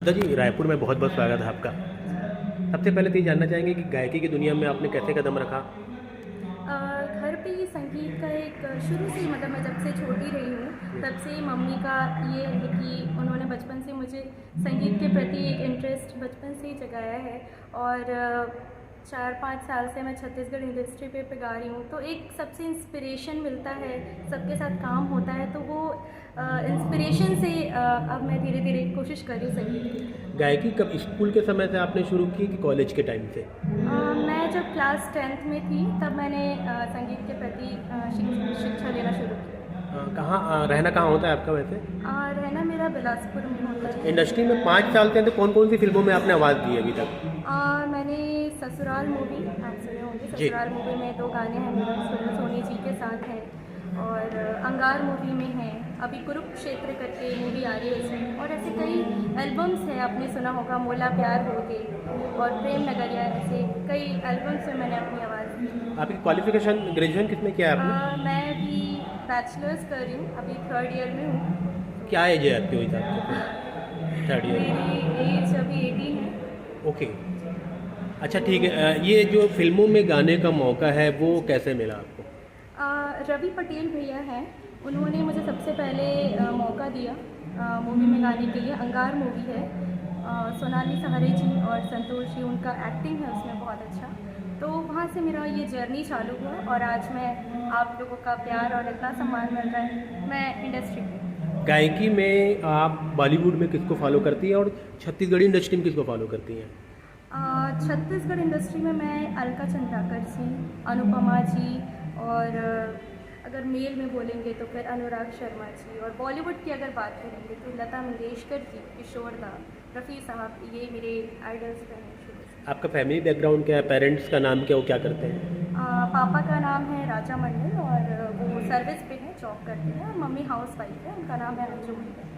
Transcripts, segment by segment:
दादा जी, रायपुर में बहुत बहुत स्वागत है आपका। सबसे पहले तो ये जानना चाहेंगे कि गायकी की दुनिया में आपने कैसे कदम रखा? घर पे ही संगीत का एक शुरू से ही मतलब मैं जब से छोटी रही हूँ तब से ही मम्मी का ये है कि उन्होंने बचपन से मुझे संगीत के प्रति एक इंटरेस्ट बचपन से ही जगाया है। और 4-5 साल से मैं छत्तीसगढ़ इंडस्ट्री पे गा रही हूँ, तो एक सबसे इंस्पिरेशन मिलता है, सबके साथ काम होता है, तो वो इंस्पिरेशन से अब मैं धीरे धीरे कोशिश कर रही हूँ संगीत की। गायकी कब स्कूल के समय से आपने शुरू की कि कॉलेज के टाइम से? मैं जब क्लास 10th में थी तब मैंने संगीत के प्रति शिक्षा लेना शुरू किया। कहाँ रहना कहाँ होता है आपका वैसे? रहना मेरा बिलासपुर में होता है। इंडस्ट्री में 5 साल से हैं, तो कौन कौन सी फिल्मों में आपने आवाज़ दी है अभी तक? मैंने ससुराल मूवी आप सुने होंगे, जी। ससुराल मूवी में 2 गाने हैं मेरा सोनी जी के साथ हैं, और अंगार मूवी में है, अभी कुरुक्षेत्र करके मूवी आ रही है उसमें, और ऐसे कई एल्बम्स हैं, आपने सुना होगा मोला प्यार हो गए और प्रेम नगरिया, ऐसे कई एल्बम्स में मैंने अपनी आवाज़ दी। आपकी क्वालिफिकेशन ग्रेजुएशन किसमें किया है आपने? मैं भी बैचलर्स कर रही हूँ, अभी 3rd ईयर में हूँ। क्या एज है आपके हिसाब से? 3rd year. मेरी एज अभी 18 है। ओके। अच्छा ठीक है। ये जो फिल्मों में गाने का मौका है वो कैसे मिला आपको? रवि पटेल भैया हैं, उन्होंने मुझे सबसे पहले मौका दिया मूवी में गाने के लिए। अंगार मूवी है, सोनाली सहारे जी और संतोष जी, उनका एक्टिंग है उसमें बहुत अच्छा, तो वहाँ से मेरा ये जर्नी चालू हुआ, और आज मैं आप लोगों का प्यार और इतना सम्मान मिल रहा है, मैं इंडस्ट्री में। गायकी में आप बॉलीवुड में किसको फॉलो करती हैं और छत्तीसगढ़ी इंडस्ट्री में किसको फॉलो करती हैं? छत्तीसगढ़ इंडस्ट्री में मैं अलका चंद्राकर जी, अनुपमा जी, और अगर मेल में बोलेंगे तो फिर अनुराग शर्मा जी, और बॉलीवुड की अगर बात करेंगे तो लता मंगेशकर जी, किशोर दा, रफ़ी साहब, ये मेरे आइडल्स रहे हैं शुरू से। आपका फैमिली बैकग्राउंड क्या है? पेरेंट्स का नाम क्या है, वो क्या करते हैं? पापा का नाम है राजा मंडल, और वो सर्विस पे हैं, जॉब करते हैं, और मम्मी हाउस वाइफ है, उनका नाम है अंजू मंडल।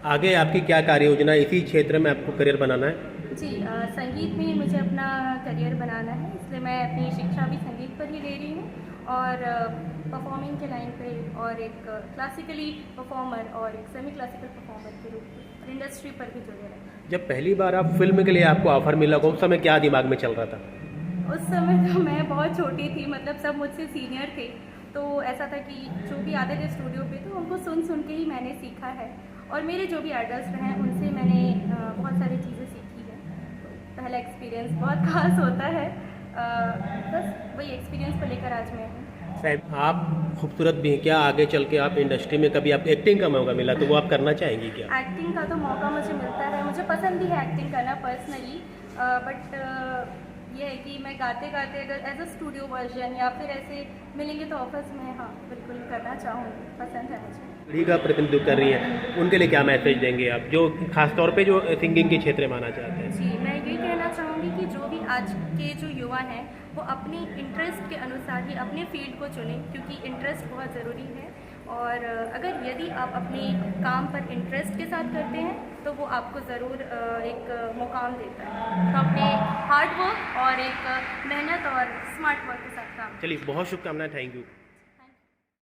आगे आपकी क्या कार्य योजना है? इसी क्षेत्र में आपको करियर बनाना है? जी, संगीत में मुझे अपना करियर बनाना है, इसलिए मैं अपनी शिक्षा भी संगीत पर ही ले रही हूँ, और परफॉर्मिंग के लाइन पे, और एक क्लासिकली परफॉर्मर और एक सेमी क्लासिकल परफॉर्मर के रूप में, और इंडस्ट्री पर भी जुड़े रहे। जब पहली बार आप फिल्म के लिए आपको ऑफर मिला उस समय क्या दिमाग में चल रहा था? उस समय तो मैं बहुत छोटी थी, मतलब सब मुझसे सीनियर थे, तो ऐसा था कि जो भी आते थे स्टूडियो पे तो उनको सुन सुन के ही मैंने सीखा है, और मेरे जो भी आइडल्स रहे हैं उनसे मैंने बहुत सारी चीज़ें सीखी हैं, तो पहला एक्सपीरियंस बहुत खास होता है। बस वही एक्सपीरियंस को लेकर आज मैं हूँ। साहब, आप खूबसूरत भी हैं, क्या आगे चल के आप इंडस्ट्री में कभी आपको एक्टिंग का मौका मिला तो वो आप करना चाहेंगी क्या? एक्टिंग का तो मौका मुझे मिलता है, मुझे पसंद भी है एक्टिंग करना पर्सनली, बट ये है कि मैं गाते गाते अगर एज अ स्टूडियो वर्जन या फिर ऐसे मिलेंगे तो ऑफर्स में, हाँ बिल्कुल करना चाहूँगी, पसंद है मुझे। पीढ़ी का प्रतिनिधित्व कर रही हैं, उनके लिए क्या मैसेज देंगे आप, जो खासतौर पे जो सिंगिंग के क्षेत्र में आना चाहते हैं? जी, मैं यही कहना चाहूँगी कि जो भी आज के जो युवा हैं वो अपनी इंटरेस्ट के अनुसार ही अपने फील्ड को चुनें, क्योंकि इंटरेस्ट बहुत ज़रूरी है, और अगर यदि आप अपने काम पर इंटरेस्ट के साथ करते हैं तो वो आपको ज़रूर एक मुकाम देता है, तो अपने हार्ड वर्क और एक मेहनत और स्मार्ट वर्क के साथ काम। चलिए, बहुत शुभकामनाएं, थैंक यू।